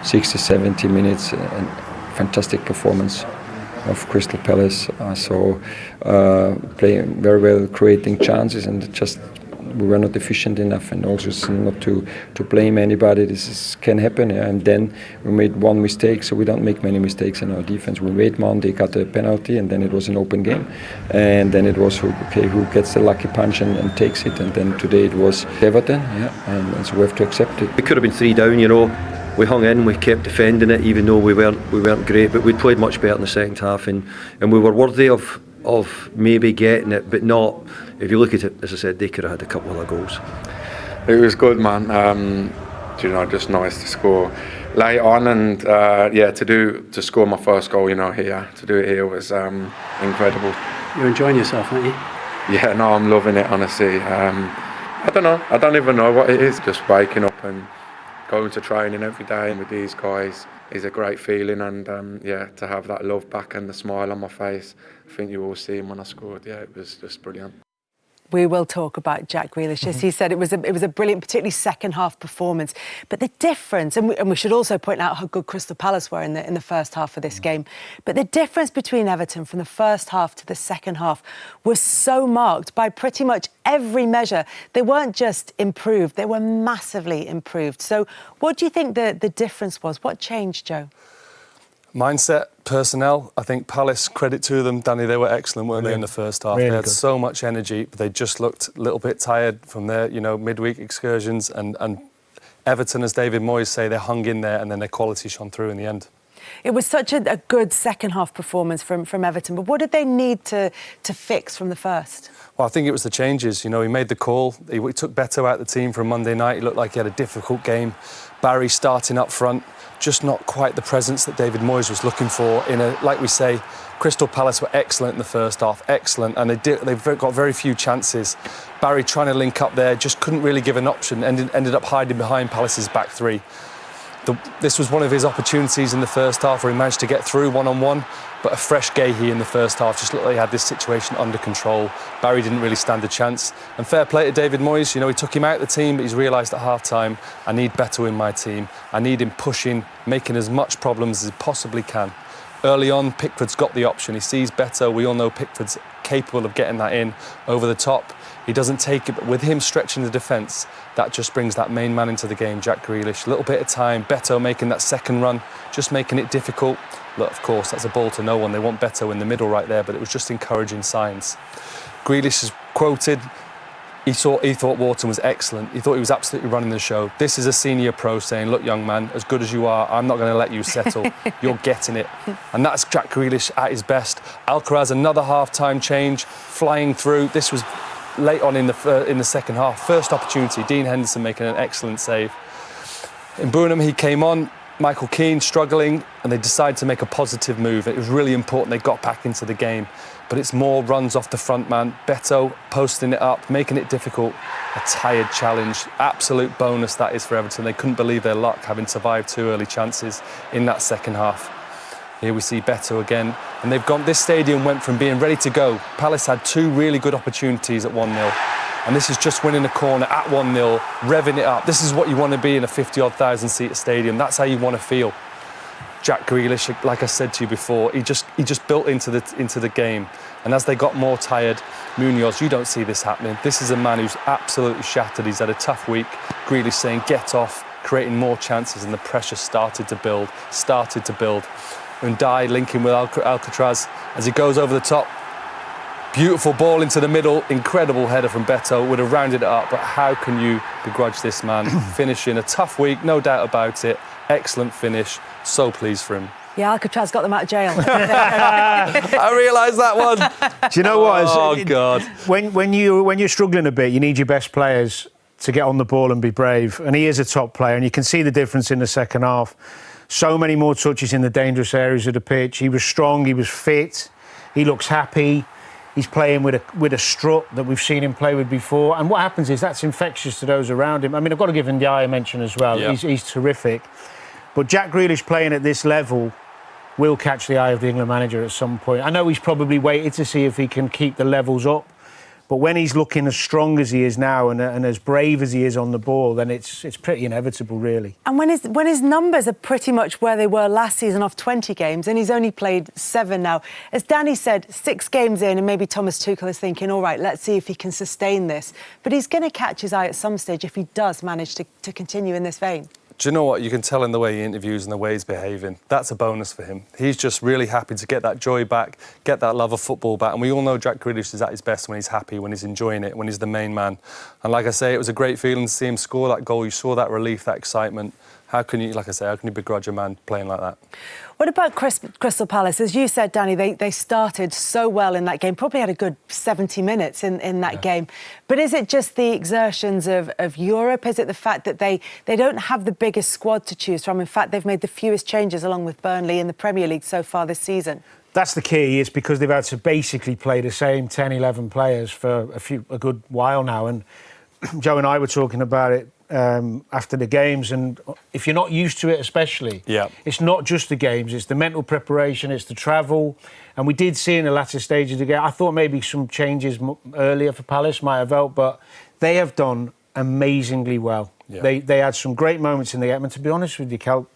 60, 70 minutes, and fantastic performance of Crystal Palace. Playing very well, creating chances, and just we were not efficient enough. And also not to blame anybody. Can happen. And then we made one mistake, so we don't make many mistakes in our defense. We made one, they got a penalty, and then it was an open game. And then it was who gets the lucky punch and takes it. And then today it was Everton, and so we have to accept it. We could have been 3 down, you know. We hung in, we kept defending it, even though we weren't great, but we played much better in the second half, and we were worthy of maybe getting it, but not. If you look at it, as I said, they could have had a couple of other goals. It was good, man. Just nice to score late on, and to score my first goal, here, to do it here was incredible. You're enjoying yourself, aren't you? Yeah, no, I'm loving it, honestly. I don't know. I don't even know what it is. Just waking up and going to training every day with these guys is a great feeling, and to have that love back and the smile on my face. I think you all seen when I scored. Yeah, it was just brilliant. We will talk about Jack Grealish. As he said, it was a brilliant, particularly second half performance. But the difference, and we should also point out how good Crystal Palace were in the first half of this game. But the difference between Everton from the first half to the second half was so marked by pretty much every measure. They weren't just improved; they were massively improved. So, what do you think the difference was? What changed, Joe? Mindset, personnel. I think Palace, credit to them, Danny, they were excellent, weren't they, in the first half? Really they had good. So much energy, but they just looked a little bit tired from their, midweek excursions. And Everton, as David Moyes say, they hung in there, and then their quality shone through in the end. It was such a good second half performance from Everton, but what did they need to fix from the first? Well, I think it was the changes. He made the call. He took Beto out the team from Monday night. He looked like he had a difficult game. Barry starting up front. Just not quite the presence that David Moyes was looking for. Like we say, Crystal Palace were excellent in the first half, excellent, and they've got very few chances. Barry trying to link up there, just couldn't really give an option, ended up hiding behind Palace's back three. This was one of his opportunities in the first half where he managed to get through one-on-one, but a fresh Gahey in the first half just looked like he had this situation under control. Barry didn't really stand a chance. And fair play to David Moyes, he took him out of the team, but he's realised at half-time, I need Beto in my team. I need him pushing, making as much problems as he possibly can. Early on, Pickford's got the option. He sees Beto. We all know Pickford's capable of getting that in over the top. He doesn't take it, but with him stretching the defence, that just brings that main man into the game, Jack Grealish. A little bit of time, Beto making that second run, just making it difficult. Look, of course, that's a ball to no one. They want Beto in the middle right there, but it was just encouraging signs. Grealish is quoted, he thought Wharton was excellent. He thought he was absolutely running the show. This is a senior pro saying, look, young man, as good as you are, I'm not going to let you settle. You're getting it. And that's Jack Grealish at his best. Alcaraz, another half-time change, flying through. This was late on in the second half. First opportunity, Dean Henderson making an excellent save. In Burnham, he came on, Michael Keane struggling, and they decided to make a positive move. It was really important they got back into the game. But it's more runs off the front man. Beto posting it up, making it difficult. A tired challenge. Absolute bonus that is for Everton. They couldn't believe their luck having survived 2 early chances in that second half. Here we see Beto again. And this stadium went from being ready to go. Palace had 2 really good opportunities at 1-0. And this is just winning a corner at 1-0, revving it up. This is what you want to be in a 50-odd thousand seat stadium. That's how you want to feel. Jack Grealish, like I said to you before, he just built into the game. And as they got more tired, Munoz, you don't see this happening. This is a man who's absolutely shattered. He's had a tough week. Grealish saying, get off, creating more chances, and the pressure started to build. Undai linking with Alcatraz as he goes over the top. Beautiful ball into the middle, incredible header from Beto, would have rounded it up, but how can you begrudge this man finishing a tough week, no doubt about it. Excellent finish, so pleased for him. Yeah, Alcatraz got them out of jail. I realised that one. Do you know what? Oh, God. When you're struggling a bit, you need your best players to get on the ball and be brave. And he is a top player, and you can see the difference in the second half. So many more touches in the dangerous areas of the pitch. He was strong, he was fit, he looks happy. He's playing with a strut that we've seen him play with before. And what happens is that's infectious to those around him. I mean, I've got to give Ndiaye a mention as well. Yeah. He's terrific. But Jack Grealish playing at this level will catch the eye of the England manager at some point. I know he's probably waited to see if he can keep the levels up. But when he's looking as strong as he is now and as brave as he is on the ball, then it's pretty inevitable, really. And when his numbers are pretty much where they were last season off 20 games, and he's only played 7 now, as Danny said, 6 games in, and maybe Thomas Tuchel is thinking, all right, let's see if he can sustain this. But he's going to catch his eye at some stage if he does manage to continue in this vein. Do you know what? You can tell in the way he interviews and the way he's behaving. That's a bonus for him. He's just really happy to get that joy back, get that love of football back. And we all know Jack Grealish is at his best when he's happy, when he's enjoying it, when he's the main man. And like I say, it was a great feeling to see him score that goal. You saw that relief, that excitement. How can you, like I say, how can you begrudge a man playing like that? What about Crystal Palace? As you said, Danny, they started so well in that game, probably had a good 70 minutes in that game. But is it just the exertions of Europe? Is it the fact that they don't have the biggest squad to choose from? In fact, they've made the fewest changes along with Burnley in the Premier League so far this season. That's the key, is because they've had to basically play the same 10, 11 players for a good while now. And Joe and I were talking about it after the games, and if you're not used to it especially, it's not just the games, it's the mental preparation, it's the travel. And we did see in the latter stage of the game, I thought maybe some changes earlier for Palace might have helped, but they have done amazingly well. They had some great moments in the game, and to be honest with you, Cal,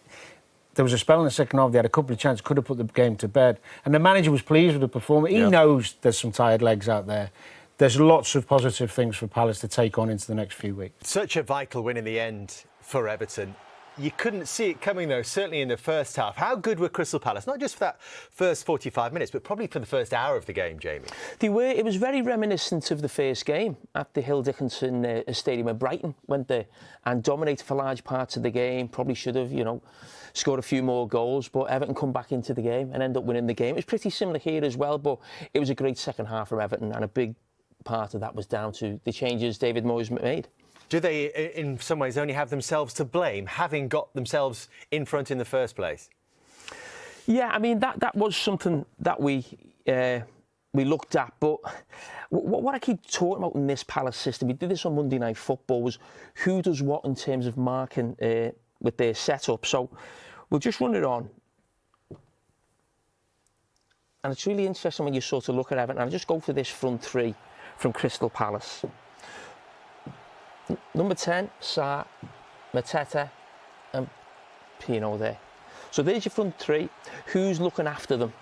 there was a spell in the second half, they had a couple of chances, could have put the game to bed, and the manager was pleased with the performance. He knows there's some tired legs out there. There's lots of positive things for Palace to take on into the next few weeks. Such a vital win in the end for Everton. You couldn't see it coming, though, certainly in the first half. How good were Crystal Palace? Not just for that first 45 minutes, but probably for the first hour of the game, Jamie. They were. It was very reminiscent of the first game at the Hill Dickinson Stadium at Brighton. Went there and dominated for large parts of the game. Probably should have, scored a few more goals, but Everton come back into the game and end up winning the game. It was pretty similar here as well, but it was a great second half for Everton, and a big part of that was down to the changes David Moyes made. Do they, in some ways, only have themselves to blame, having got themselves in front in the first place? Yeah, I mean, that was something that we looked at, but what I keep talking about in this Palace system, we did this on Monday Night Football, was who does what in terms of marking with their setup. So we'll just run it on. And it's really interesting when you sort of look at Everton. I'll just go for this front three from Crystal Palace. Number 10, Sarr, Mateta and Pino there. So there's your front three. Who's looking after them?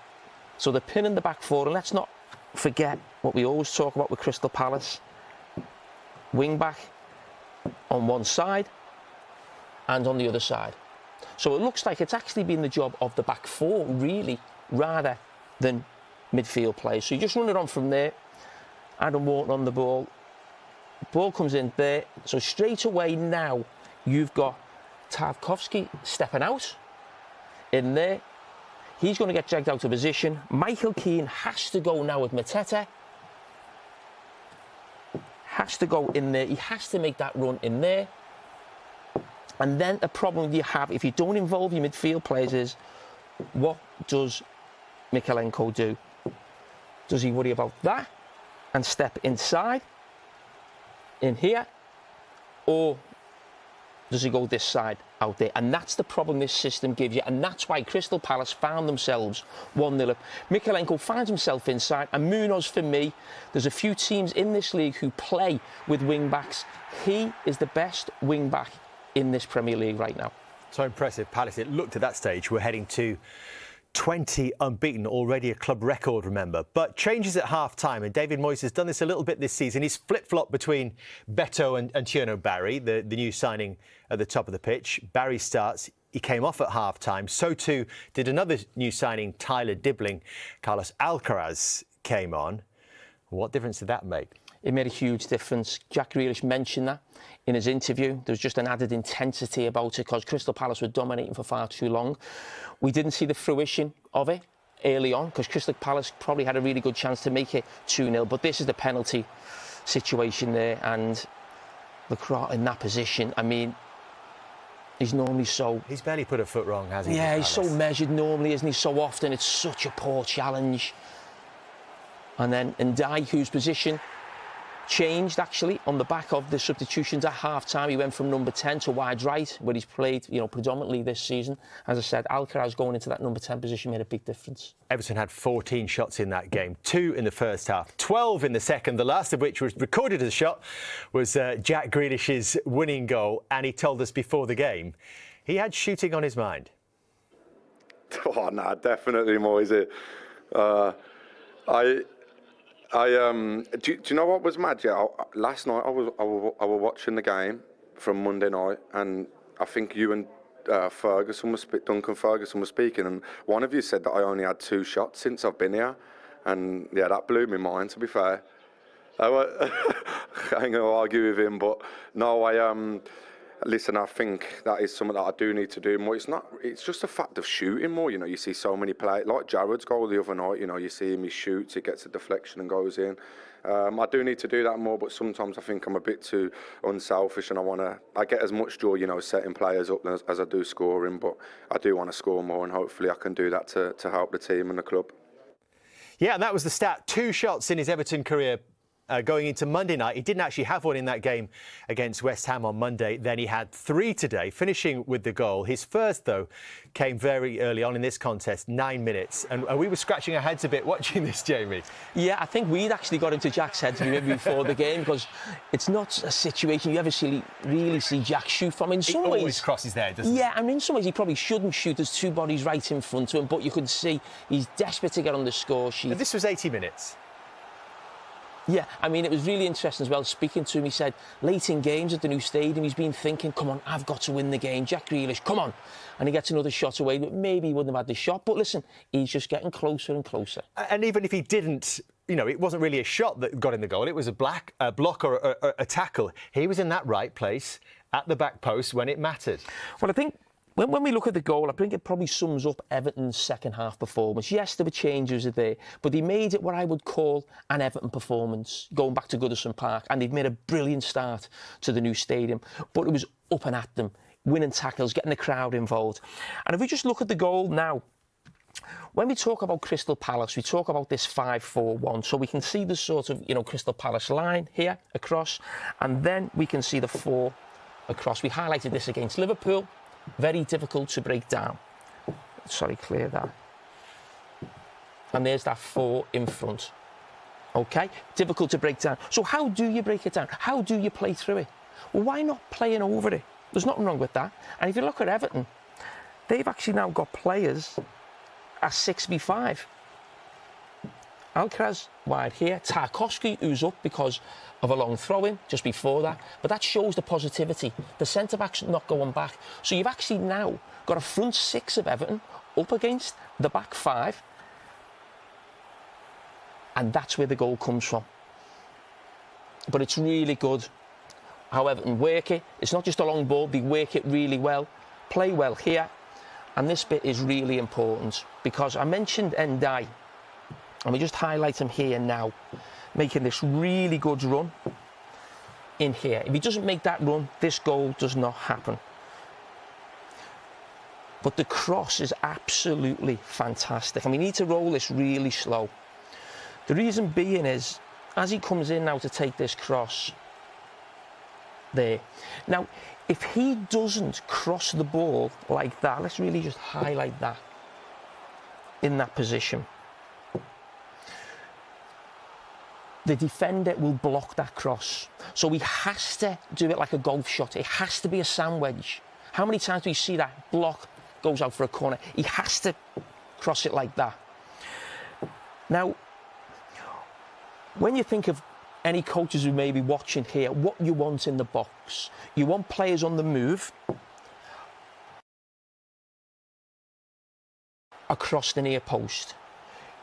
So they're pinning the back four, and let's not forget what we always talk about with Crystal Palace. Wing back on one side and on the other side. So it looks like it's actually been the job of the back four, really, rather than midfield players. So you just run it on from there. Adam Wharton on the ball. Ball comes in there. So straight away now, you've got Tarkowski stepping out in there. He's going to get dragged out of position. Michael Keane has to go now with Mateta. Has to go in there. He has to make that run in there. And then the problem you have, if you don't involve your midfield players, is what does Mykolenko do? Does he worry about that and step inside in here, or does he go this side out there? And that's the problem this system gives you, and that's why Crystal Palace found themselves 1-0 up. Mykolenko finds himself inside, and Munoz, for me, there's a few teams in this league who play with wing backs. He is the best wing back in this Premier League right now. So impressive, Palace. It looked at that stage, we're heading to 20 unbeaten, already a club record, remember. But changes at half-time, and David Moyes has done this a little bit this season. He's flip-flopped between Beto and Tierno Barry, the new signing at the top of the pitch. Barry starts. He came off at half-time. So too did another new signing, Tyler Dibbling. Carlos Alcaraz came on. What difference did that make? It made a huge difference. Jack Grealish mentioned that in his interview. There was just an added intensity about it because Crystal Palace were dominating for far too long. We didn't see the fruition of it early on because Crystal Palace probably had a really good chance to make it 2-0. But this is the penalty situation there, and Leclerc in that position, I mean, he's normally so... He's barely put a foot wrong, has he? Yeah, he's so measured normally, isn't he? So often it's such a poor challenge. And then Ndai, whose position changed actually on the back of the substitutions at half-time. He went from number 10 to wide right, where he's played, predominantly this season. As I said, Alcaraz going into that number 10 position made a big difference. Everton had 14 shots in that game, 2 in the first half, 12 in the second, the last of which was recorded as a shot was Jack Grealish's winning goal, and he told us before the game he had shooting on his mind. Oh, no, definitely, Moyes. Do you know what was mad? Yeah, last night I was watching the game from Monday night, and I think you and Duncan Ferguson was speaking, and one of you said that I only had 2 shots since I've been here, and yeah, that blew my mind. To be fair, I ain't gonna argue with him, but no, listen, I think that is something that I do need to do more. It's just a fact of shooting more. You see so many players, like Jared's goal the other night, you see him, he shoots, he gets a deflection and goes in. I do need to do that more, but sometimes I think I'm a bit too unselfish, and I get as much joy, setting players up as I do scoring, but I do want to score more, and hopefully I can do that to help the team and the club. Yeah, and that was the stat. 2 shots in his Everton career. Going into Monday night. He didn't actually have one in that game against West Ham on Monday. Then he had 3 today, finishing with the goal. His first, though, came very early on in this contest, 9 minutes. And we were scratching our heads a bit watching this, Jamie. Yeah, I think we'd actually got into Jack's head before the game, because it's not a situation you ever really see Jack shoot from. In some ways, he always crosses there, doesn't he? Yeah, and in some ways he probably shouldn't shoot. There's 2 bodies right in front of him, but you could see he's desperate to get on the score sheet. And this was 80 minutes. Yeah, I mean, it was really interesting as well. Speaking to him, he said, late in games at the new stadium, he's been thinking, come on, I've got to win the game. Jack Grealish, come on. And he gets another shot away, but maybe he wouldn't have had the shot. But listen, he's just getting closer and closer. And even if he didn't, it wasn't really a shot that got in the goal. It was a block or a tackle. He was in that right place at the back post when it mattered. Well, I think when we look at the goal, I think it probably sums up Everton's second half performance. Yes, there were changes there, but they made it what I would call an Everton performance, going back to Goodison Park, and they've made a brilliant start to the new stadium. But it was up and at them, winning tackles, getting the crowd involved. And if we just look at the goal now, when we talk about Crystal Palace, we talk about this 5-4-1. So we can see the sort of, Crystal Palace line here across, and then we can see the 4 across. We highlighted this against Liverpool. Very difficult to break down. Sorry, clear that. And there's that 4 in front. OK? Difficult to break down. So how do you break it down? How do you play through it? Well, why not playing over it? There's nothing wrong with that. And if you look at Everton, they've actually now got players at 6v5. Alcaraz wide here. Tarkowski, who's up because of a long throw-in just before that. But that shows the positivity. The centre-back's not going back. So you've actually now got a front 6 of Everton up against the back 5. And that's where the goal comes from. But it's really good how Everton work it. It's not just a long ball. They work it really well. Play well here. And this bit is really important, because I mentioned Ndai. And we just highlight him here now, making this really good run in here. If he doesn't make that run, this goal does not happen. But the cross is absolutely fantastic, and we need to roll this really slow. The reason being is, as he comes in now to take this cross, there. Now, if he doesn't cross the ball like that, let's really just highlight that in that position. The defender will block that cross. So he has to do it like a golf shot. It has to be a sandwich. How many times do you see that block goes out for a corner? He has to cross it like that. Now, when you think of any coaches who may be watching here, what you want in the box, you want players on the move across the near post.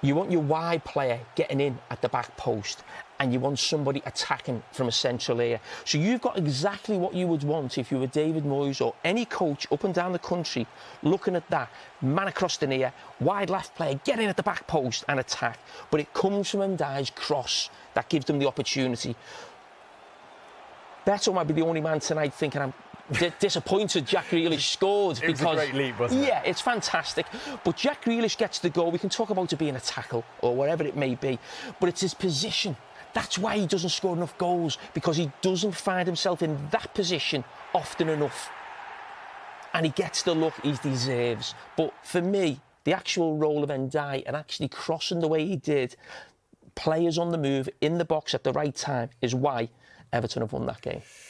You want your wide player getting in at the back post, and you want somebody attacking from a central area. So you've got exactly what you would want if you were David Moyes or any coach up and down the country looking at that. Man across the near, wide left player, get in at the back post and attack. But it comes from Ndai's cross that gives them the opportunity. Beto might be the only man tonight thinking, I'm disappointed Jack Grealish scored. It was a great leap, wasn't it? Yeah, it's fantastic. But Jack Grealish gets the goal. We can talk about it being a tackle or whatever it may be, but it's his position That's why he doesn't score enough goals, because he doesn't find himself in that position often enough. And he gets the look he deserves. But for me, the actual role of Ndiaye and actually crossing the way he did, players on the move in the box at the right time, is why Everton have won that game.